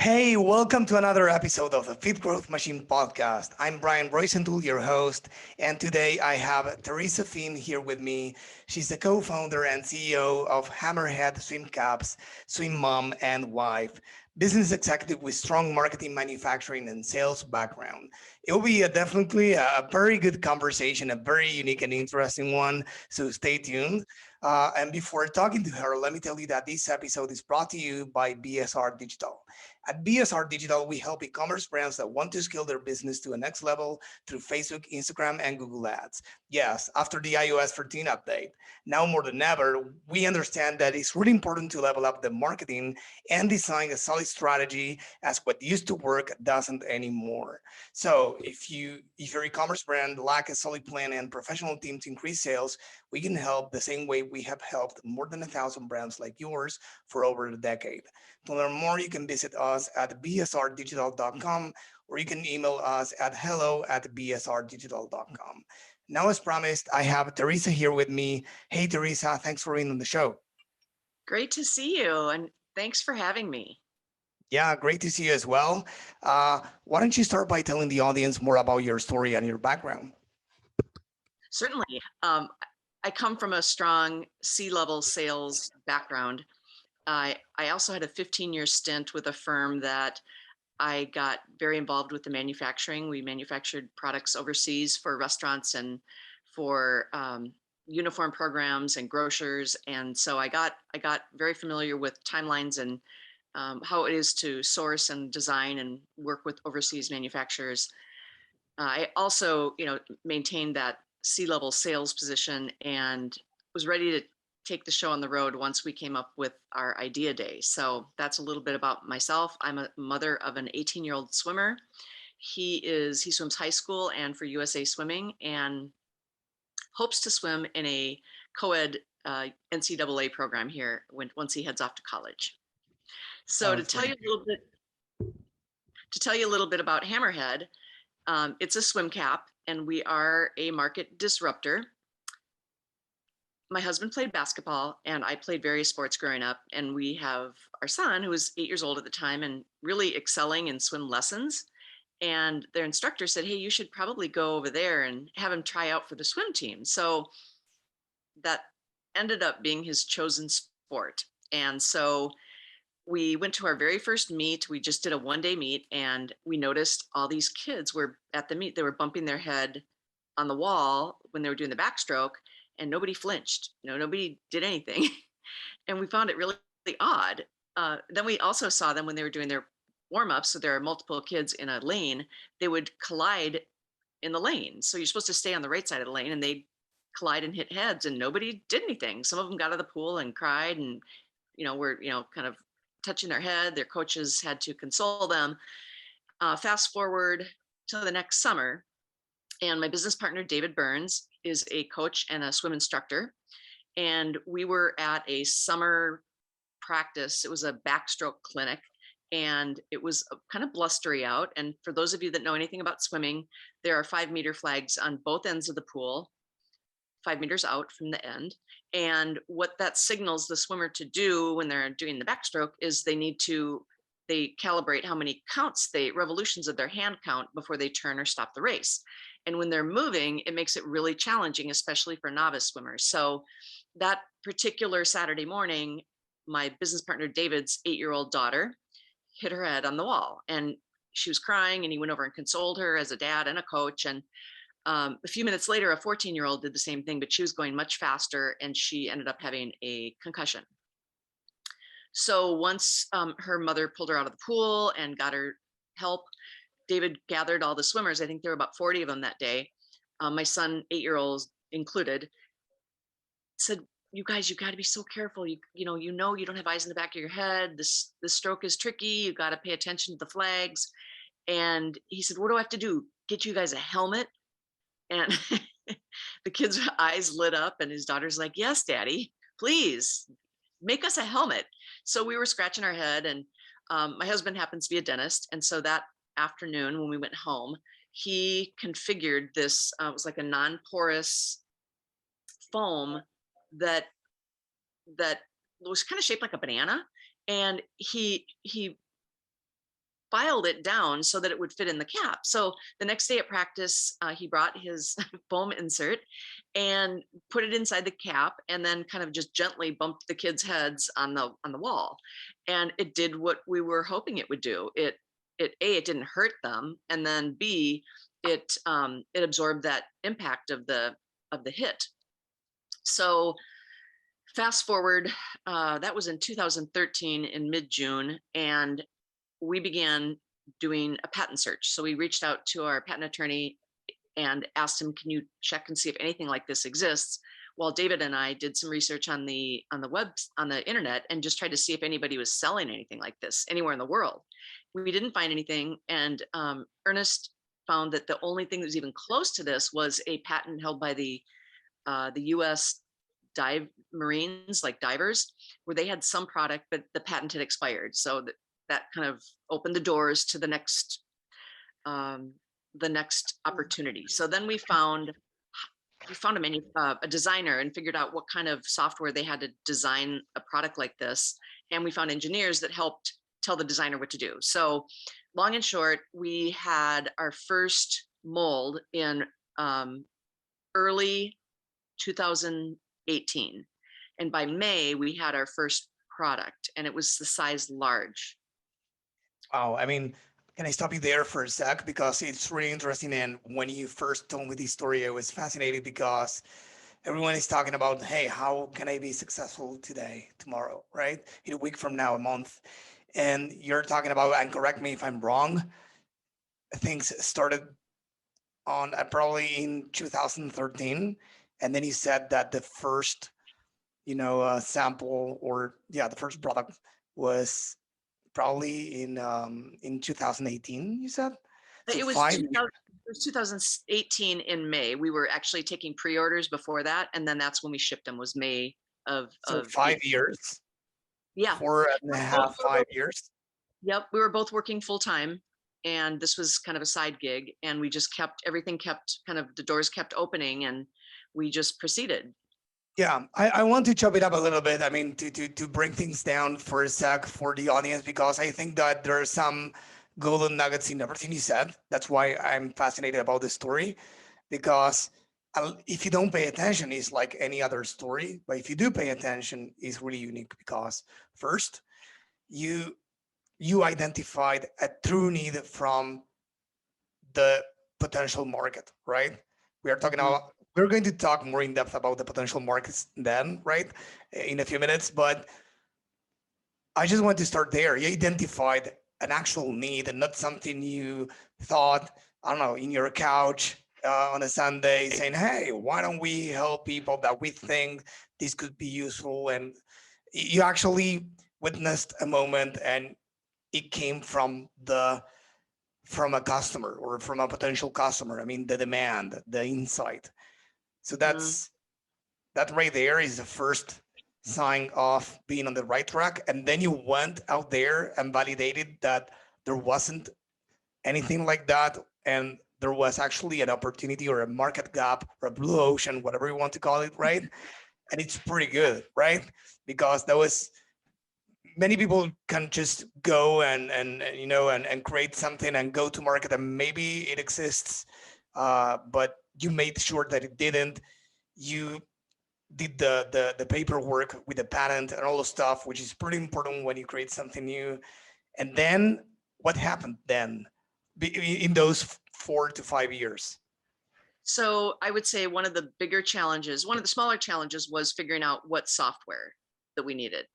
Hey, welcome to another episode of the Fit Growth Machine podcast. I'm Brian Roisentul, your host, and today I have Theresa Finn here with me. She's the co-founder and CEO of Hammerhead Swim Caps, swim mom and wife, business executive with strong marketing, manufacturing, and sales background. It will be definitely a very good conversation, a very unique and interesting one. So stay tuned. And before talking to her, let me tell you that this episode is brought to you by BSR Digital. At BSR Digital, we help e-commerce brands that want to scale their business to a next level through Facebook, Instagram, and Google Ads. Yes, after the iOS 13 update, now more than ever, we understand that it's really important to level up the marketing and design a solid strategy as what used to work doesn't anymore. So if your e-commerce brand lack a solid plan and professional team to increase sales, we can help the same way we have helped more than 1,000 brands like yours for over a decade. To learn more, you can visit us at bsrdigital.com or you can email us at hello@bsrdigital.com. Now, as promised, I have Theresa here with me. Hey, Theresa, thanks for being on the show. Great to see you, and thanks for having me. Yeah, great to see you as well. Why don't you start by telling the audience more about your story and your background? Certainly. I come from a strong C-level sales background. I also had a 15-year stint with a firm that I got very involved with the manufacturing. We manufactured products overseas for restaurants and for uniform programs and grocers. And so I got very familiar with timelines and how it is to source and design and work with overseas manufacturers. I also, maintained that C-level sales position and was ready to take the show on the road once we came up with our idea day. So that's a little bit about myself. I'm a mother of an 18-year-old swimmer. He swims high school and for USA Swimming and hopes to swim in a co-ed NCAA program here once he heads off to college. So Sounds great. to tell you a little bit about Hammerhead, it's a swim cap, and we are a market disruptor. My husband played basketball, and I played various sports growing up. And we have our son, who was 8 years old at the time and really excelling in swim lessons. And their instructor said, "Hey, you should probably go over there and have him try out for the swim team." So that ended up being his chosen sport. And so we went to our very first meet. We just did a 1-day meet, and we noticed all these kids were at the meet. They were bumping their head on the wall when they were doing the backstroke, and nobody flinched. Nobody did anything. And we found it really, really odd. Then we also saw them when they were doing their warm-ups. So there are multiple kids in a lane. They would collide in the lane. So you're supposed to stay on the right side of the lane, and they collide and hit heads, and nobody did anything. Some of them got out of the pool and cried and were kind of touching their head. Their coaches had to console them. Fast forward to the next summer, and my business partner, David Burns, is a coach and a swim instructor. And we were at a summer practice. It was a backstroke clinic, and it was kind of blustery out. And for those of you that know anything about swimming, there are 5-meter flags on both ends of the pool, 5 meters out from the end. And what that signals the swimmer to do when they're doing the backstroke is they calibrate how many revolutions of their hand count before they turn or stop the race. And when they're moving, it makes it really challenging, especially for novice swimmers. So that particular Saturday morning, my business partner, David's 8-year-old daughter, hit her head on the wall, and she was crying, and he went over and consoled her as a dad and a coach. And a few minutes later, a 14-year-old did the same thing, but she was going much faster, and she ended up having a concussion. So once her mother pulled her out of the pool and got her help, David gathered all the swimmers. I think there were about 40 of them that day. My son, 8-year-old included, said, "You guys, you got to be so careful. You don't have eyes in the back of your head. This stroke is tricky. You got to pay attention to the flags." And he said, "What do I have to do? Get you guys a helmet?" And the kid's eyes lit up, and his daughter's like, "Yes, Daddy, please make us a helmet." So we were scratching our head, and my husband happens to be a dentist. And so that afternoon when we went home, he configured this, it was like a non-porous foam that was kind of shaped like a banana. And he filed it down so that it would fit in the cap. So the next day at practice, he brought his foam insert and put it inside the cap, and then kind of just gently bumped the kids' heads on the wall, and it did what we were hoping it would do. It it didn't hurt them, and then B, it absorbed that impact of the hit. So fast forward, that was in 2013 in mid-June, and we began doing a patent search. So we reached out to our patent attorney and asked him, can you check and see if anything like this exists? While David and I did some research on the web, on the internet, and just tried to see if anybody was selling anything like this anywhere in the world. We didn't find anything, and Ernest found that the only thing that was even close to this was a patent held by the U.S. Marines, like divers, where they had some product, but the patent had expired. So that kind of opened the doors to the next opportunity. So then we found a designer and figured out what kind of software they had to design a product like this. And we found engineers that helped tell the designer what to do. So long and short, we had our first mold in early 2018. And by May, we had our first product, and it was the size large. Oh, I mean, can I stop you there for a sec? Because it's really interesting. And when you first told me this story, I was fascinated because everyone is talking about, hey, how can I be successful today, tomorrow, right? In a week from now, a month. And you're talking about, and correct me if I'm wrong, things started on probably in 2013. And then you said that the first, sample, or the first product was probably in 2018, you said? So It was 2018 in May. We were actually taking pre-orders before that, and then that's when we shipped them, was May of 5 years. Yeah. 4.5, 5 years. Yep, we were both working full time, and this was kind of a side gig, and we just everything kept kind of, the doors kept opening, and we just proceeded. Yeah, I want to chop it up a little bit. I mean, to bring things down for a sec for the audience, because I think that there are some golden nuggets in everything you said. That's why I'm fascinated about this story, because if you don't pay attention, it's like any other story. But if you do pay attention, it's really unique because first, you identified a true need from the potential market, right? We are talking about, we're going to talk more in depth about the potential markets then, right? In a few minutes, but I just want to start there. You identified an actual need and not something you thought, I don't know, in your couch on a Sunday saying, hey, why don't we help people that we think this could be useful? And you actually witnessed a moment, and it came from a customer or from a potential customer. I mean, the demand, the insight. So that right there is the first sign of being on the right track. And then you went out there and validated that there wasn't anything like that, and there was actually an opportunity or a market gap or a blue ocean, whatever you want to call it, right? And it's pretty good, right? Because that was, many people can just go and create something and go to market, and maybe it exists, but you made sure that it didn't. You did the paperwork with the patent and all the stuff, which is pretty important when you create something new. And then what happened then in those 4 to 5 years? So I would say one of the bigger challenges, one of the smaller challenges, was figuring out what software that we needed.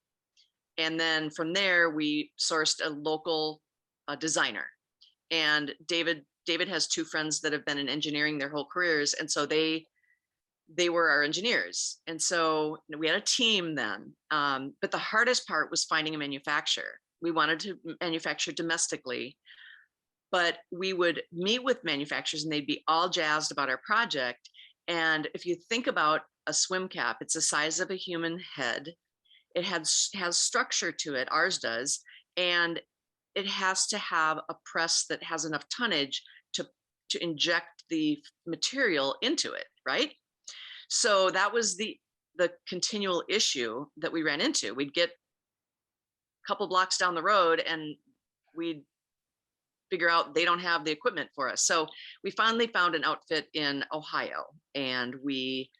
And then from there, we sourced a local designer. And David has two friends that have been in engineering their whole careers, and so they were our engineers. And so we had a team then. But the hardest part was finding a manufacturer. We wanted to manufacture domestically, but we would meet with manufacturers and they'd be all jazzed about our project. And if you think about a swim cap, it's the size of a human head. It has structure to it, ours does, and it has to have a press that has enough tonnage to inject the material into it, right? So that was the continual issue that we ran into. We'd get a couple blocks down the road and we'd figure out they don't have the equipment for us. So we finally found an outfit in Ohio, and we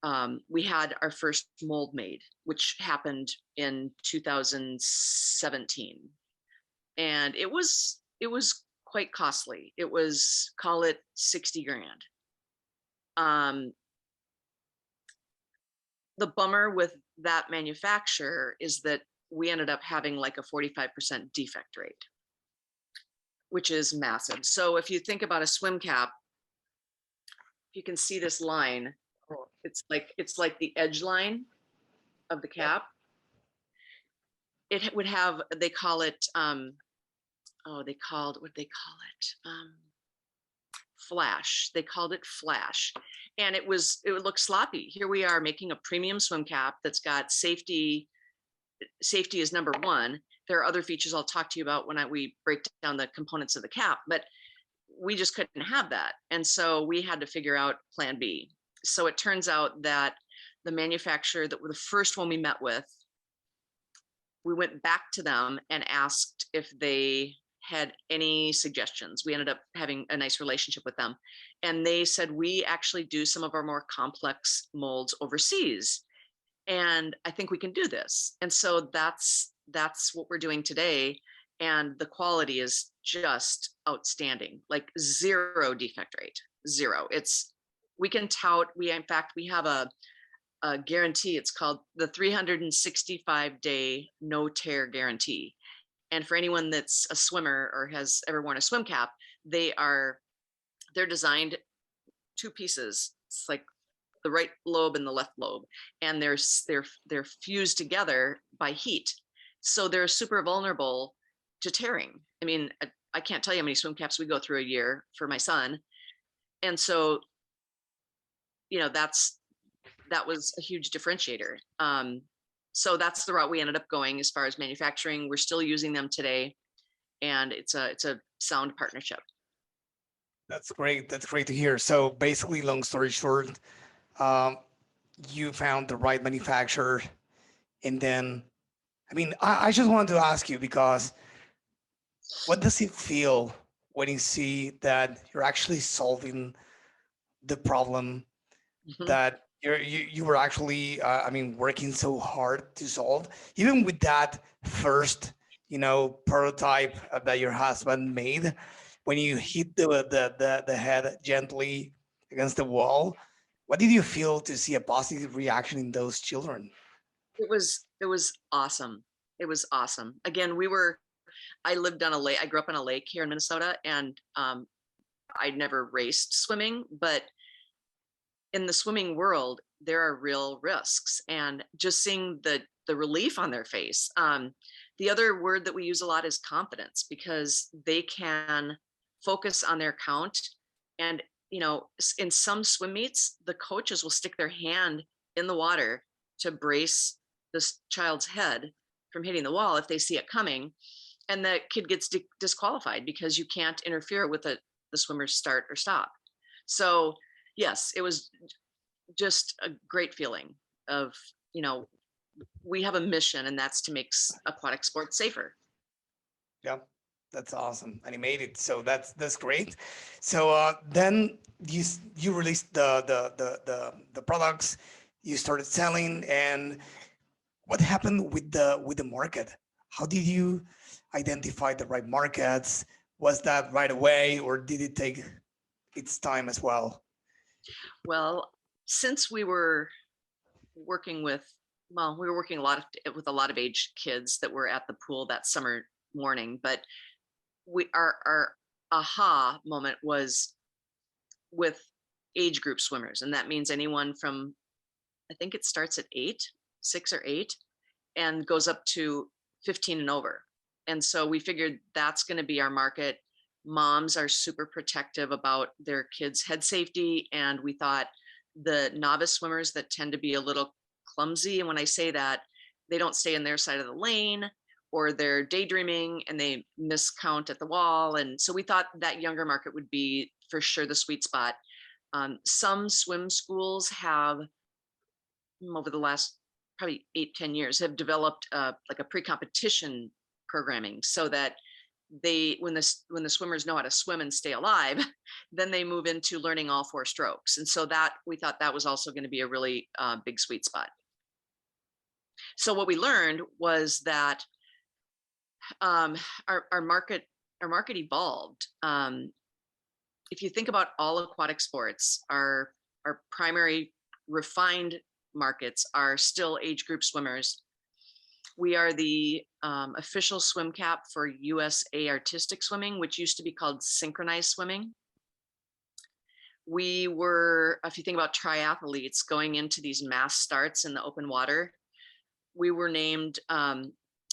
had our first mold made, which happened in 2017, and it was quite costly. It was, call it 60 grand. The bummer with that manufacturer is that we ended up having like a 45% defect rate, which is massive. So if you think about a swim cap, you can see this line. It's like the edge line of the cap. It would have, they call it, what they call it? Flash. They called it flash. And it would look sloppy. Here we are making a premium swim cap that's got safety. Safety is number one. There are other features I'll talk to you about when we break down the components of the cap, but we just couldn't have that. And so we had to figure out plan B. So it turns out that the manufacturer that were the first one we met with, we went back to them and asked if they had any suggestions. We ended up having a nice relationship with them. And they said, we actually do some of our more complex molds overseas. And I think we can do this. And so that's what we're doing today. And the quality is just outstanding, like zero defect rate, zero. We can tout, in fact, we have a guarantee. It's called the 365-day no tear guarantee. And for anyone that's a swimmer or has ever worn a swim cap, they're designed two pieces. It's like the right lobe and the left lobe, and they're fused together by heat. So they're super vulnerable to tearing. I mean, I can't tell you how many swim caps we go through a year for my son. And so, that was a huge differentiator. So that's the route we ended up going as far as manufacturing. We're still using them today, and it's a sound partnership. That's great. That's great to hear. So basically, long story short, you found the right manufacturer, and then, I mean, I just wanted to ask you, because what does it feel when you see that you're actually solving the problem that you were actually, working so hard to solve, even with that first, prototype that your husband made, when you hit the head gently against the wall? What did you feel to see a positive reaction in those children? It was awesome. It was awesome. Again, I lived on a lake. I grew up on a lake here in Minnesota, and I'd never raced swimming, but in the swimming world, there are real risks, and just seeing the relief on their face. The other word that we use a lot is confidence, because they can focus on their count. And, in some swim meets, the coaches will stick their hand in the water to brace this child's head from hitting the wall if they see it coming. And the kid gets disqualified because you can't interfere with the swimmer's start or stop. So yes, it was just a great feeling of, we have a mission, and that's to make aquatic sports safer. Yeah, that's awesome, and he made it. So that's great. So then you released the products, you started selling, and what happened with the market? How did you identify the right markets? Was that right away, or did it take its time as well? Well, since we were working with with a lot of age kids that were at the pool that summer morning, but our aha moment was with age group swimmers, and that means anyone from, I think it starts at 6 or 8, and goes up to 15 and over. And so we figured that's going to be our market. Moms are super protective about their kids' head safety, and we thought the novice swimmers that tend to be a little clumsy, and when I say that, they don't stay in their side of the lane, or they're daydreaming and they miscount at the wall. And so we thought that younger market would be for sure the sweet spot. Some swim schools have, over the last probably 8-10 years, have developed like a pre-competition programming, so that when the swimmers know how to swim and stay alive, then they move into learning all 4 strokes. And so that we thought that was also going to be a really big sweet spot. So what we learned was that our market evolved. If you think about all aquatic sports, our primary refined markets are still age group swimmers. We are the official swim cap for USA artistic swimming, which used to be called synchronized swimming. We were, if you think about triathletes going into these mass starts in the open water, we were named,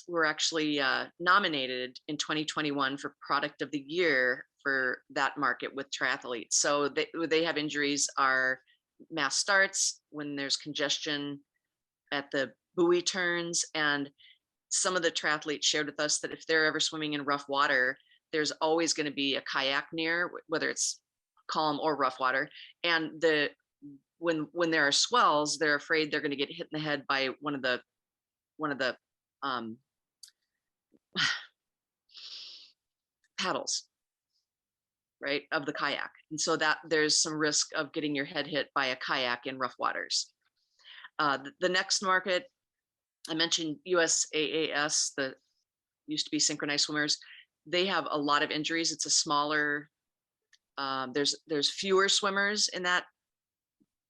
we're actually nominated in 2021 for Product of the Year for that market with triathletes. So they have injuries are mass starts, when there's congestion at the buoy turns. And some of the triathletes shared with us that if they're ever swimming in rough water, there's always going to be a kayak near, whether it's calm or rough water. And when there are swells, they're afraid they're going to get hit in the head by one of the paddles, right, of the kayak. And so that there's some risk of getting your head hit by a kayak in rough waters. The next market, I mentioned USAAS, the used to be synchronized swimmers. They have a lot of injuries. It's a smaller, there's fewer swimmers in that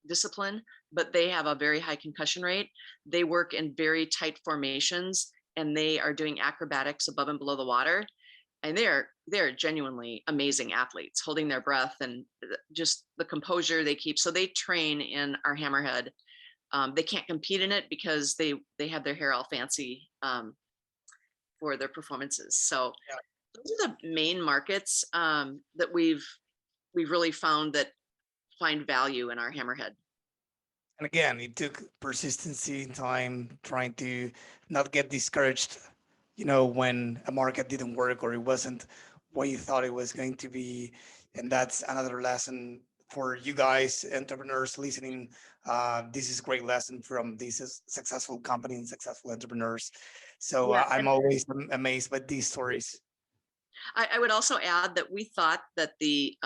discipline, but they have a very high concussion rate. They work in very tight formations, and they are doing acrobatics above and below the water. And they're genuinely amazing athletes, holding their breath and just the composure they keep. So they train in our Hammerhead. They can't compete in it because they have their hair all fancy for their performances. So yeah, those are the main markets that we've really found that find value in our Hammerhead. And again, it took persistency and time, trying to not get discouraged, when a market didn't work or it wasn't what you thought it was going to be. And that's another lesson for you guys, entrepreneurs listening. This is a great lesson from these successful companies and successful entrepreneurs. So yeah, I'm always amazed by these stories. I would also add that we thought that the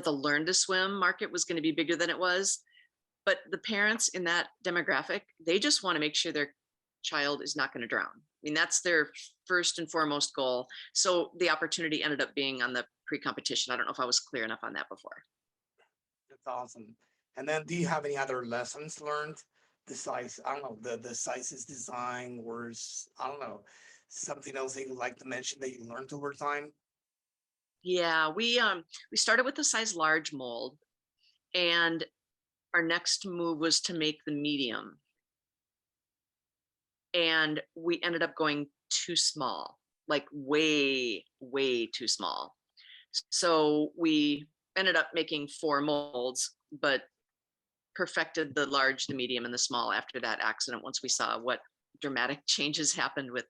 learn to swim market was going to be bigger than it was. But the parents in that demographic, they just want to make sure their child is not going to drown. I mean, that's their first and foremost goal. So the opportunity ended up being on the pre-competition. I don't know if I was clear enough on that before. That's awesome. And then do you have any other lessons learned? The size, I don't know, the sizes design, or I don't know, something else that you'd like to mention that you learned over time? Yeah, we started with the size large mold, and our next move was to make the medium. And we ended up going too small, like way, way too small. So we ended up making 4 molds, but perfected the large, the medium, and the small after that accident, once we saw what dramatic changes happened with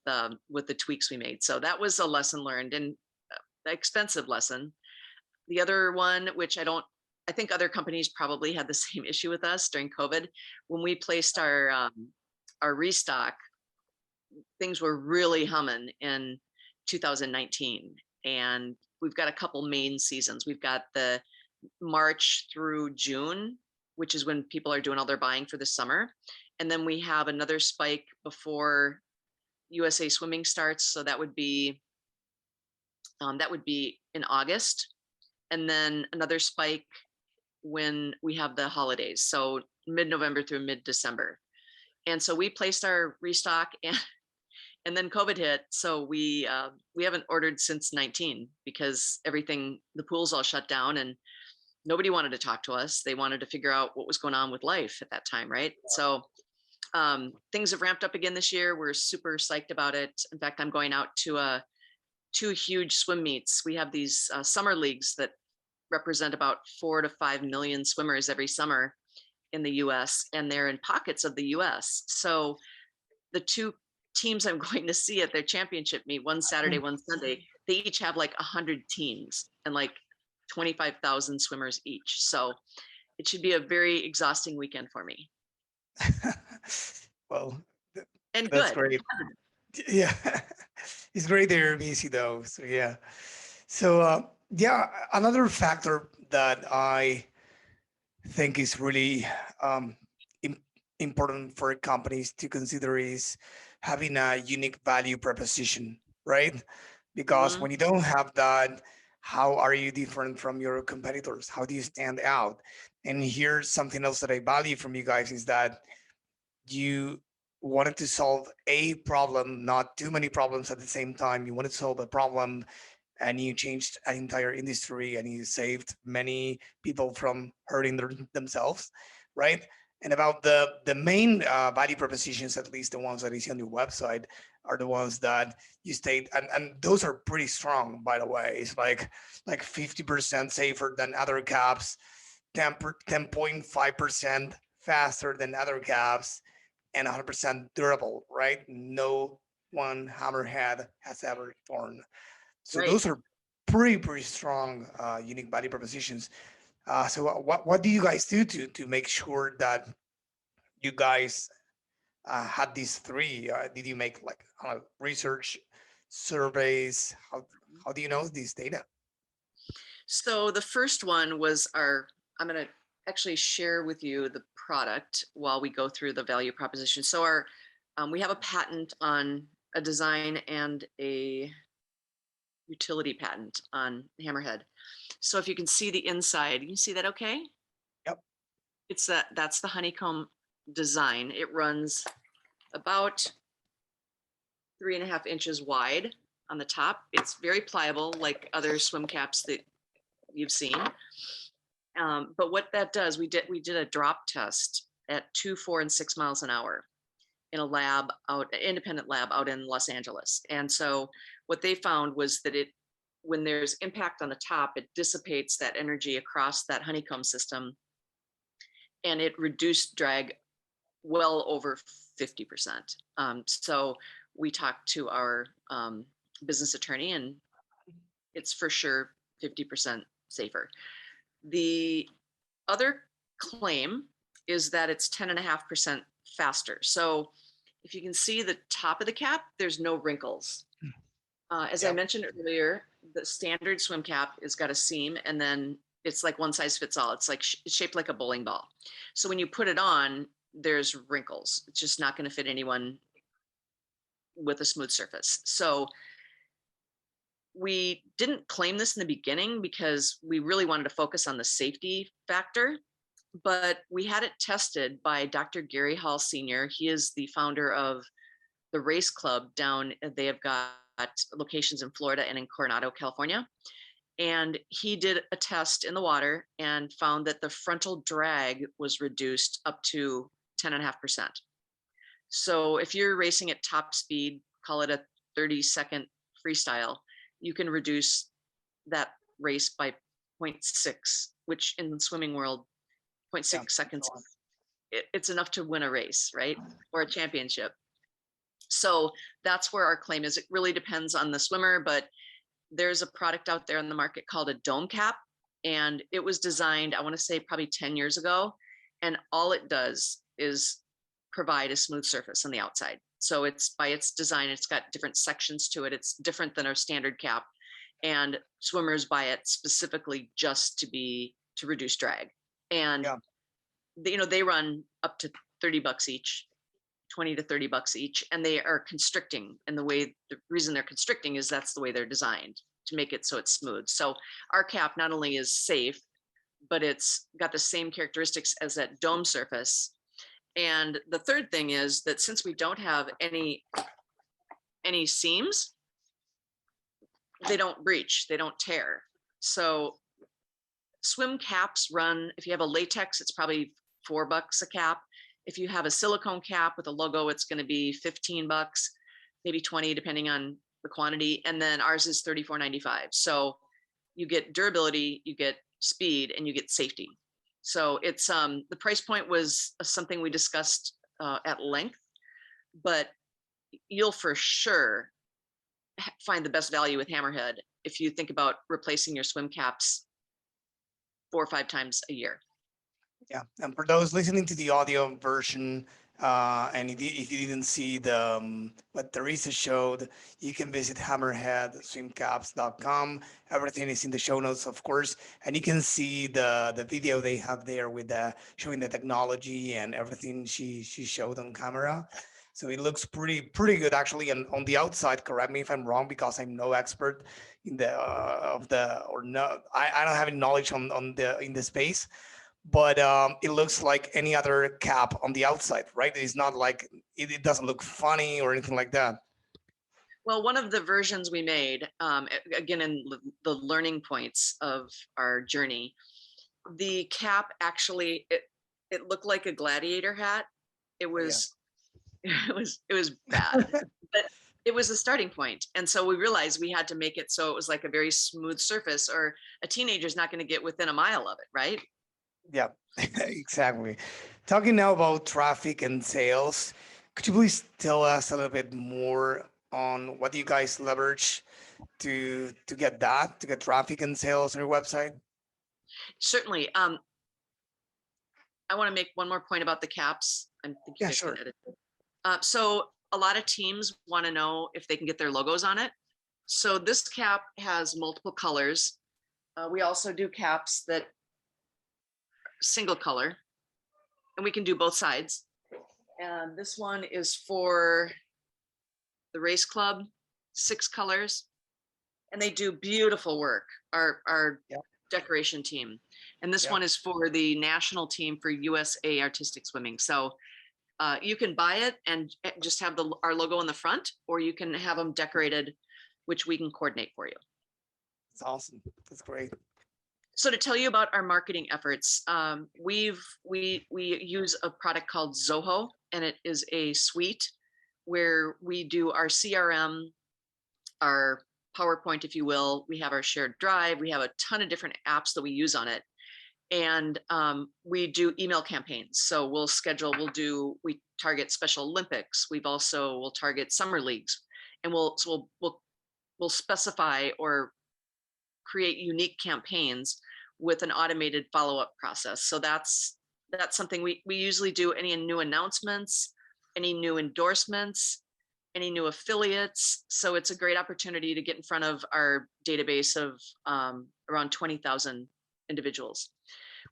the tweaks we made. So that was a lesson learned, and an expensive lesson. The other one, which I think other companies probably had the same issue with us during COVID, when we placed our restock, things were really humming in 2019. And we've got a couple main seasons. We've got the March through June, which is when people are doing all their buying for the summer. And then we have another spike before USA Swimming starts. So that would be in August. And then another spike when we have the holidays. So mid-November through mid-December. And so we placed our restock, and then COVID hit. So we haven't ordered since 19 because the pools all shut down and nobody wanted to talk to us. They wanted to figure out what was going on with life at that time, right? So things have ramped up again this year. We're super psyched about it. In fact, I'm going out to 2 huge swim meets. We have these summer leagues that represent about 4 to 5 million swimmers every summer in the US, and they're in pockets of the US. So the 2 teams I'm going to see at their championship meet, one Saturday, one Sunday, they each have like 100 teams and like 25,000 swimmers each. So it should be a very exhausting weekend for me. Well, and that's good. great. Yeah, it's great that you're busy though. So yeah. So yeah, another factor that I think is really um, im- important for companies to consider is having a unique value proposition, right? Because Mhm. when you don't have that, how are you different from your competitors? How do you stand out? And here's something else that I value from you guys is that you wanted to solve a problem, not too many problems at the same time. You wanted to solve a problem and you changed an entire industry and you saved many people from hurting themselves, right? And about the main value propositions, at least the ones that you see on your website, are the ones that you state, and those are pretty strong, by the way. It's like 50% safer than other caps, 10.5% faster than other caps, and 100% durable, right? No one hammerhead has ever torn. So Right. those are pretty strong, unique value propositions. So what do you guys do to make sure that you guys had these three? Did you make like research surveys? How do you know these data? So the first one was our, I'm going to actually share with you the product while we go through the value proposition. So we have a patent on a design and a utility patent on Hammerhead. So if you can see the inside, you can see that okay? Yep. That's the honeycomb design. It runs about 3.5 inches wide on the top. It's very pliable, like other swim caps that you've seen. But what that does, we did a drop test at 2, 4, and 6 miles an hour in a lab out, independent lab out in Los Angeles. And so what they found was that when there's impact on the top, it dissipates that energy across that honeycomb system, and it reduced drag well over 50%. So we talked to our business attorney, and it's for sure 50% safer. The other claim is that it's 10.5% faster. So if you can see the top of the cap, there's no wrinkles. As I Yep. mentioned earlier, the standard swim cap has got a seam, and then it's like one size fits all. It's like it's shaped like a bowling ball. So when you put it on, there's wrinkles. It's just not going to fit anyone with a smooth surface. So we didn't claim this in the beginning because we really wanted to focus on the safety factor, but we had it tested by Dr. Gary Hall Sr. He is the founder of the race club down. They have got locations in Florida and in Coronado, California. And he did a test in the water and found that the frontal drag was reduced up to 10.5%. So if you're racing at top speed, call it a 30-second freestyle, you can reduce that race by zero point 0.6, which in the swimming world, zero point Yeah. 0.6 seconds, Go on. it's enough to win a race, right? Or a championship. So that's where our claim is. It really depends on the swimmer, but there's a product out there in the market called a dome cap, and it was designed, I want to say probably 10 years ago, and all it does is provide a smooth surface on the outside. So it's by its design, it's got different sections to it. It's different than our standard cap, and swimmers buy it specifically just to reduce drag. And Yeah. they run up to $30 each, 20 to $30 each, and they are constricting. And the reason they're constricting is that's the way they're designed to make it so it's smooth. So our cap not only is safe, but it's got the same characteristics as that dome surface. And the third thing is that since we don't have any seams, they don't breach, they don't tear. So swim caps run, if you have a latex, it's probably $4 a cap. If you have a silicone cap with a logo, it's going to be $15, maybe 20, depending on the quantity. And then ours is $34.95. So you get durability, you get speed, and you get safety. So it's the price point was something we discussed at length, but you'll for sure find the best value with Hammerhead if you think about replacing your swim caps 4 or 5 times a year. Yeah. And for those listening to the audio version, And if you didn't see the what Theresa showed, you can visit hammerheadswimcaps.com. Everything is in the show notes, of course, and you can see the video they have there with the showing the technology and everything she showed on camera. So it looks pretty good actually. And on the outside, correct me if I'm wrong because I'm no expert in the of the or no, I don't have any knowledge on the in the space, but it looks like any other cap on the outside, right? It's not like it doesn't look funny or anything like that. Well, one of the versions we made, again, in the learning points of our journey, the cap actually, it looked like a gladiator hat. It Oh, yeah. was, it was bad, but it was a starting point. And so we realized we had to make it so it was like a very smooth surface, or a teenager's not going to get within a mile of it, right? Yeah, exactly. Talking now about traffic and sales, could you please tell us a little bit more on what you guys leverage to get traffic and sales on your website? Certainly. I want to make one more point about the caps. I think you Yeah, guys can sure. edit it. So a lot of teams want to know if they can get their logos on it. So this cap has multiple colors. We also do caps that single color, and we can do both sides. And this one is for the race club, 6 colors, and they do beautiful work. Our Yeah, decoration team, and this yeah. one is for the national team for USA artistic swimming. So you can buy it and just have our logo in the front, or you can have them decorated, which we can coordinate for you. It's awesome. That's great. So to tell you about our marketing efforts, we use a product called Zoho, and it is a suite where we do our CRM, our PowerPoint, if you will. We have our shared drive. We have a ton of different apps that we use on it, and we do email campaigns. So we target Special Olympics. We'll target summer leagues, and we'll specify or create unique campaigns with an automated follow-up process. So that's something we usually do. Any new announcements, any new endorsements, any new affiliates. So it's a great opportunity to get in front of our database of around 20,000 individuals.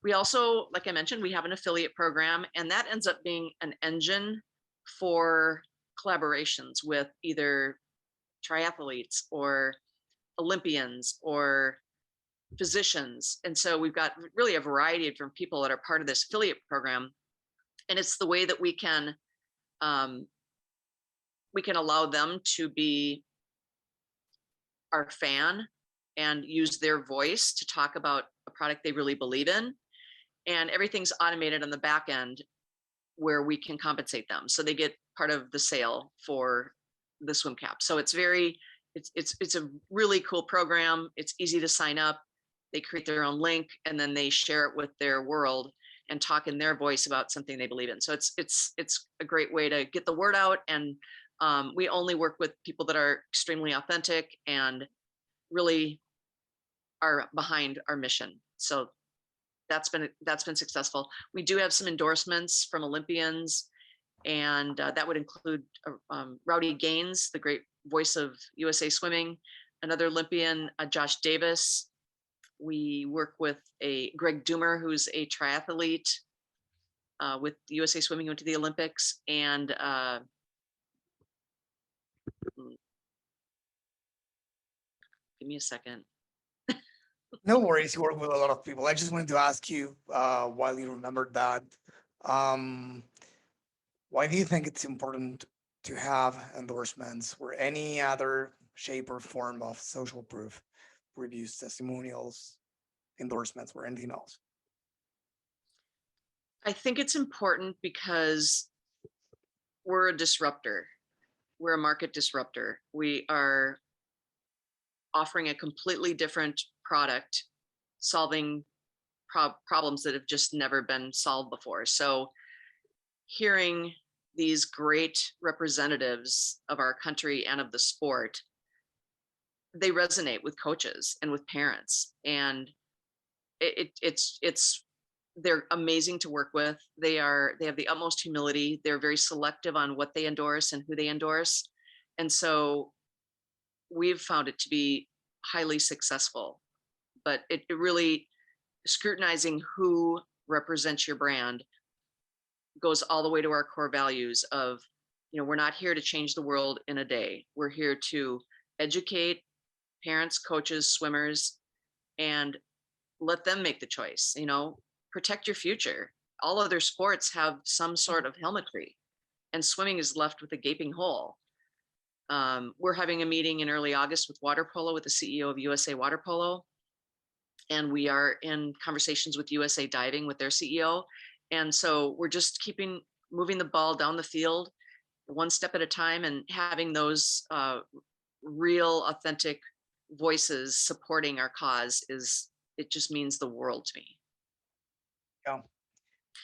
We also, like I mentioned, we have an affiliate program, and that ends up being an engine for collaborations with either triathletes or Olympians or physicians. And so we've got really a variety of different people that are part of this affiliate program. And it's the way that we can allow them to be our fan and use their voice to talk about a product they really believe in. And everything's automated on the back end where we can compensate them. So they get part of the sale for the swim cap. So it's a really cool program. It's easy to sign up. They create their own link and then they share it with their world and talk in their voice about something they believe in. So it's a great way to get the word out. And we only work with people that are extremely authentic and really are behind our mission. So that's been successful. We do have some endorsements from Olympians, and that would include Rowdy Gaines, the great voice of USA Swimming, another Olympian, Josh Davis. We work with a Greg Doomer, who's a triathlete with USA Swimming, went to the Olympics, and give me a second. No worries. You work with a lot of people. I just wanted to ask you, while you remembered that, um, why do you think it's important to have endorsements or any other shape or form of social proof, reviews, testimonials, endorsements, or anything else? I think it's important because we're a disruptor. We're a market disruptor. We are offering a completely different product, solving problems that have just never been solved before. So hearing these great representatives of our country and of the sport, they resonate with coaches and with parents. And it's they're amazing to work with. They have the utmost humility. They're very selective on what they endorse and who they endorse. And so we've found it to be highly successful. But it really, scrutinizing who represents your brand goes all the way to our core values of, we're not here to change the world in a day. We're here to educate parents, coaches, swimmers, and let them make the choice. Protect your future. All other sports have some sort of helmetry, and swimming is left with a gaping hole. We're having a meeting in early August with water polo, with the CEO of USA Water Polo, and we are in conversations with USA Diving with their CEO. And so we're just moving the ball down the field one step at a time, and having those real, authentic voices supporting our cause it just means the world to me. Yeah.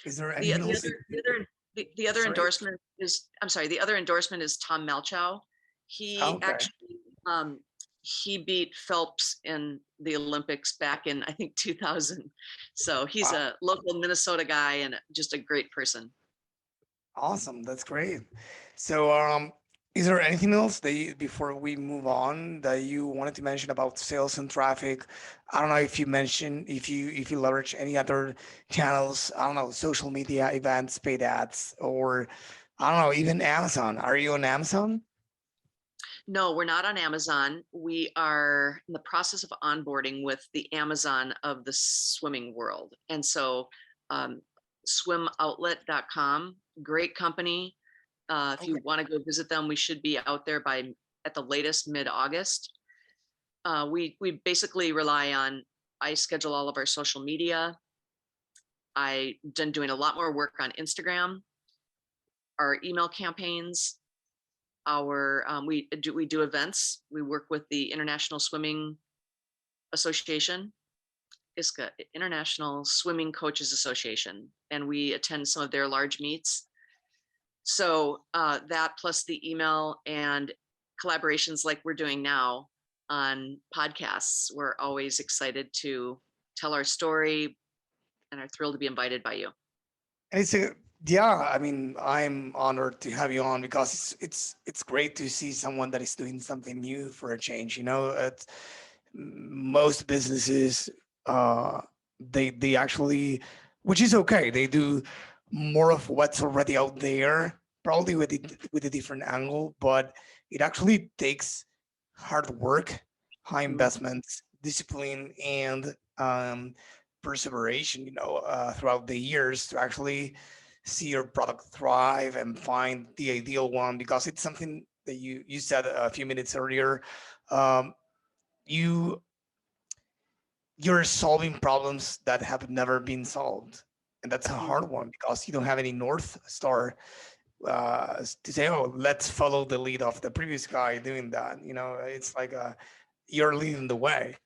Is there The, anything the else? other, the other, the other Sorry. endorsement is, I'm sorry, the other endorsement is Tom Malchow. He Okay. actually, he beat Phelps in the Olympics back in, I think, 2000. So he's Wow. a local Minnesota guy and just a great person. Awesome. That's great. So, is there anything else before we move on, that you wanted to mention about sales and traffic? I don't know if you mentioned, if you leverage any other channels, I don't know, social media, events, paid ads, or I don't know, even Amazon. Are you on Amazon? No, we're not on Amazon. We are in the process of onboarding with the Amazon of the swimming world. And so um, swimoutlet.com, great company. If you Okay. want to go visit them, we should be out there by, at the latest, mid-August. We basically rely on, I schedule all of our social media. I've been doing a lot more work on Instagram, our email campaigns, we do events. We work with the International Swimming Association, ISCA, International Swimming Coaches Association, and we attend some of their large meets. So that plus the email and collaborations like we're doing now on podcasts, we're always excited to tell our story and are thrilled to be invited by you. And yeah, I mean, I'm honored to have you on, because it's great to see someone that is doing something new for a change. Most businesses, uh, they actually, which is okay, they do more of what's already out there, probably with a different angle, but it actually takes hard work, high Mhm. investments, discipline, and perseveration, throughout the years, to actually see your product thrive and find the ideal one, because it's something that you said a few minutes earlier. um, you you're solving problems that have never been solved, and that's a hard Mhm. one, because you don't have any north star, to say, oh, let's follow the lead of the previous guy doing that. It's like, you're leading the way.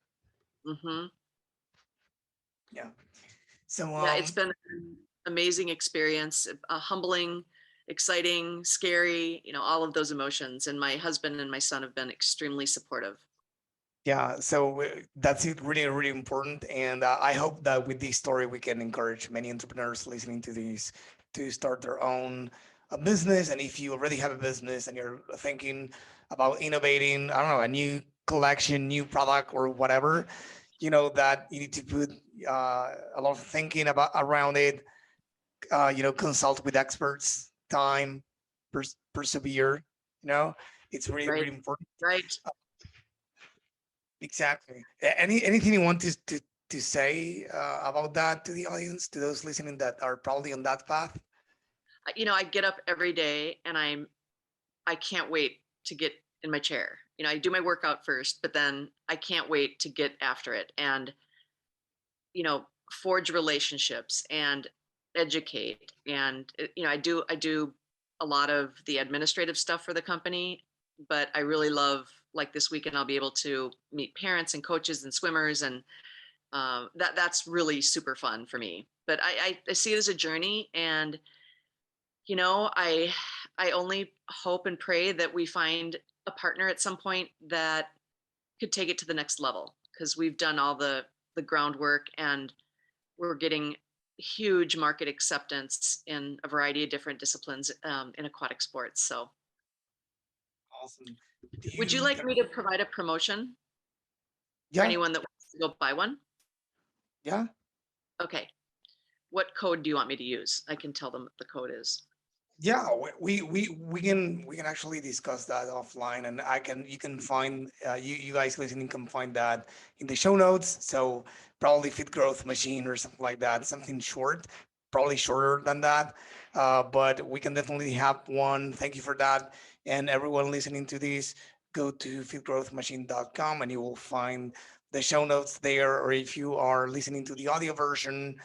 Mhm. Yeah. So, Yeah, it's been an amazing experience, humbling, exciting, scary, all of those emotions. And my husband and my son have been extremely supportive. yeah, so that's it, really, really important. And I hope that with this story, we can encourage many entrepreneurs listening to this to start their own business. And if you already have a business and you're thinking about innovating, I don't know, a new collection, new product, or whatever, that you need to put a lot of thinking about around it. Consult with experts, time, persevere. It's really, Right. really important. Right. Exactly. Anything you want to say about that to the audience, to those listening that are probably on that path? I get up every day and I can't wait to get in my chair. I do my workout first, but then I can't wait to get after it and, forge relationships and educate. And, I do a lot of the administrative stuff for the company, but I really love, like this weekend, I'll be able to meet parents and coaches and swimmers, and that's really super fun for me. But I see it as a journey, and you know, I I only hope and pray that we find a partner at some point that could take it to the next level, because we've done all the groundwork and we're getting huge market acceptance in a variety of different disciplines in aquatic sports. So Awesome. Do would you you, like me to provide a promotion for yeah, anyone that wants to go buy one? yeah. Okay. What code do you want me to use? I can tell them what the code is. Yeah, we can actually discuss that offline, and you can find you guys listening can find that in the show notes. So probably Fit Growth Machine or something like that, something short, probably shorter than that. But we can definitely have one. Thank you for that. And everyone listening to this, go to fitgrowthmachine.com and you will find the show notes there. Or if you are listening to the audio version,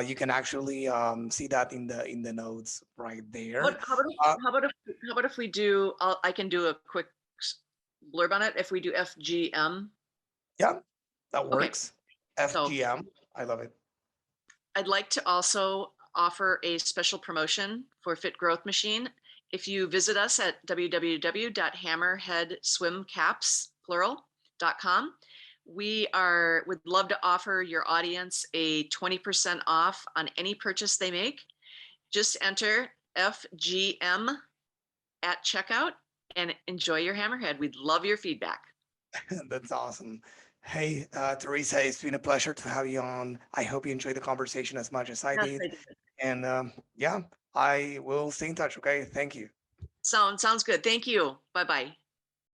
you can actually see that in the notes right there. How about Uh, how about if we do? I can do a quick blurb on it. If we do FGM, yeah, that okay. works. So FGM, I love it. I'd like to also offer a special promotion for Fit Growth Machine. If you visit us at www.hammerheadswimcaps.com, would love to offer your audience a 20% off on any purchase they make. Just enter FGM at checkout and enjoy your hammerhead. We'd love your feedback. That's awesome. Hey, Teresa, it's been a pleasure to have you on. I hope you enjoyed the conversation as much as I Yes, did. I did. And yeah, I will stay in touch. Okay. Thank you. Sounds good. Thank you. Bye bye.